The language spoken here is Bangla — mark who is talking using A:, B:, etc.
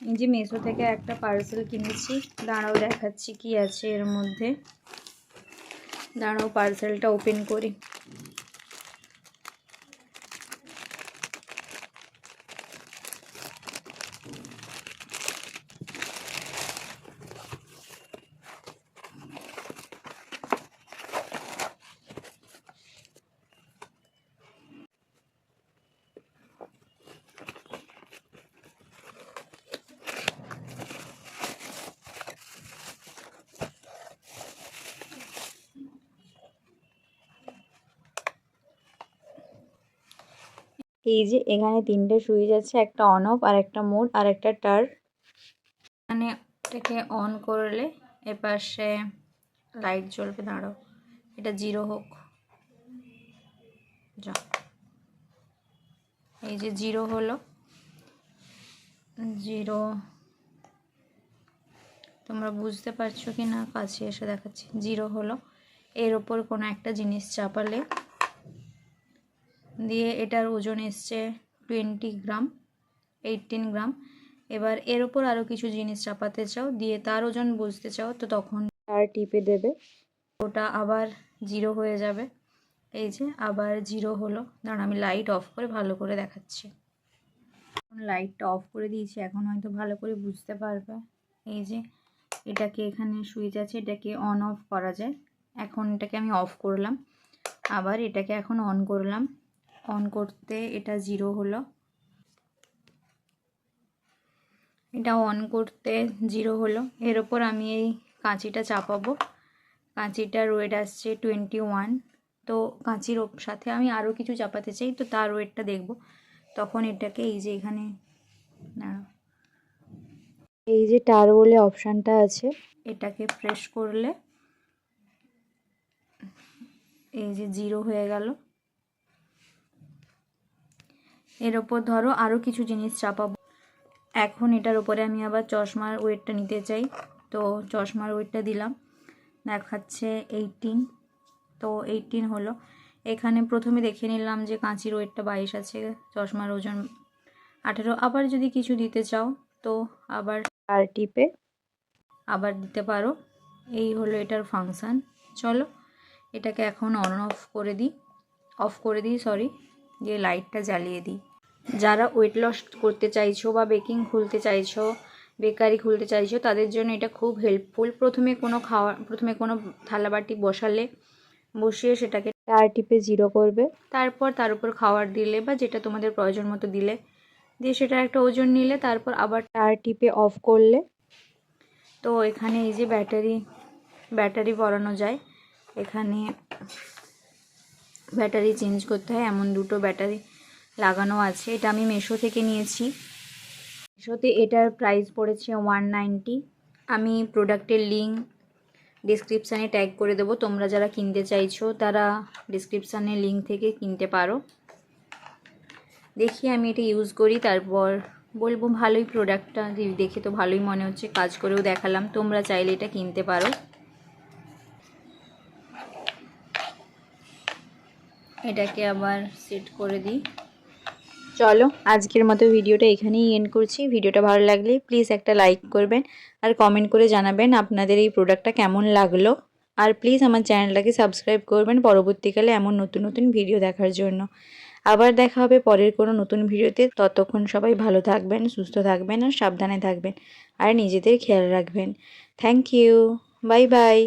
A: এই যে মেশো থেকে একটা পার্সেল কিনেছি, দাঁড়াও দেখাচ্ছি কি আছে এর মধ্যে। দাঁড়াও পার্সেলটা ওপেন করি। এই যে এখানে তিনটে সুইচ আছে, একটা অন অফ আর একটা মোড আর একটা টার। এখানে এটাকে অন করলে এপাশে লাইট জ্বলবে। দাঁড়াও এটা 0 হোক, যা এই যে 0 হলো। 0 তোমরা বুঝতে পারছো কি না, কাছে এসে দেখাচ্ছি। 0 হলো। এর ওপর কোনো একটা জিনিস চাপালে দিয়ে এটার ওজন এসছে 20 গ্রাম, 18 গ্রাম। এবার এর ওপর আরও কিছু জিনিস চাপাতে চাও, দিয়ে তার ওজন বুঝতে চাও, তো তখন আর টিপে দেবে, ওটা আবার 0 হয়ে যাবে। এই যে আবার 0 হলো। দাঁড়া আমি লাইট অফ করে ভালো করে দেখাচ্ছি। লাইটটা অফ করে দিয়েছি, এখন হয়তো ভালো করে বুঝতে পারবে। এই যে এটাকে এখানে সুইচ আছে, এটাকে অন অফ করা যায়। এখন এটাকে আমি অফ করলাম, আবার এটাকে এখন অন করলাম। অন করতে এটা 0 হলো। এটা অন করতে 0 হলো। এর ওপর আমি এই কাঁচিটা চাপাবো। কাঁচিটার ওয়েট আসছে 21। তো কাঁচির সাথে আমি আরও কিছু চাপাতে চাই, তো তার ওয়েটটা দেখব। তখন এটাকে এই যে এখানে এই যে টার বলে অপশানটা আছে, এটাকে প্রেস করলে এই যে 0 হয়ে গেল। এর ওপর ধরো আরও কিছু জিনিস চাপাবো। এখন এটার উপরে আমি আবার চশমার ওয়েটটা নিতে চাই, তো চশমার ওয়েটটা দিলাম, দেখাচ্ছে 18। তো 18 হলো। এখানে প্রথমে দেখে নিলাম যে কাঁচির ওয়েটটা 22 আছে, চশমার ওজন 18। আবার যদি কিছু দিতে চাও তো আবার আর টিপে আবার দিতে পারো। এই হলো এটার ফাংশান। চলো এটাকে এখন অন অফ করে দিই সরি, দিয়ে লাইটটা জ্বালিয়ে দিই। যারা ওয়েট লস করতে চাইছো বা বেকিং খুলতে চাইছো, বেকারি খুলতে চাইছো, তাদের জন্য এটা খুব হেল্পফুল। প্রথমে কোনো থালা বাটি বসিয়ে সেটাকে টার টিপে 0 করবে, তারপর তার উপর খাবার দিলে বা যেটা তোমাদের প্রয়োজন মতো দিলে, দিয়ে সেটার একটা ওজন নিলে, তারপর আবার টার টিপে অফ করলে। তো এখানে এই যে ব্যাটারি ভরানো যায়। এখানে ব্যাটারি চেঞ্জ করতে হয়, এমন দুটো ব্যাটারি লাগানো আছে। এটা আমি মেশো থেকে নিয়েছি। মেশোতে এটার প্রাইস পড়েছে 190। আমি প্রোডাক্টের লিঙ্ক ডিসক্রিপশানে ট্যাগ করে দেবো, তোমরা যারা কিনতে চাইছো তারা ডিসক্রিপশানে লিঙ্ক থেকে কিনতে পারো। দেখি আমি এটা ইউজ করি, তারপর বলবো ভালোই প্রোডাক্টটা, দেখে তো ভালোই মনে হচ্ছে, কাজ করেও দেখালাম। তোমরা চাইলে এটা কিনতে পারো। এটাকে আবার সেট করে দিই। চলো আজকের মতো ভিডিওটা এখানেই এন্ড করছি। ভিডিওটা ভালো লাগলে প্লিজ একটা লাইক করবেন আর কমেন্ট করে জানাবেন আপনাদের এই প্রোডাক্টটা কেমন লাগলো। আর প্লিজ আমার চ্যানেলটাকে সাবস্ক্রাইব করবেন পরবর্তীকালে এমন নতুন নতুন ভিডিও দেখার জন্য। আবার দেখা হবে পরের কোনো নতুন ভিডিওতে। ততক্ষণ সবাই ভালো থাকবেন, সুস্থ থাকবেন আর সাবধানে থাকবেন, আর নিজেদের খেয়াল রাখবেন। Thank you, bye by.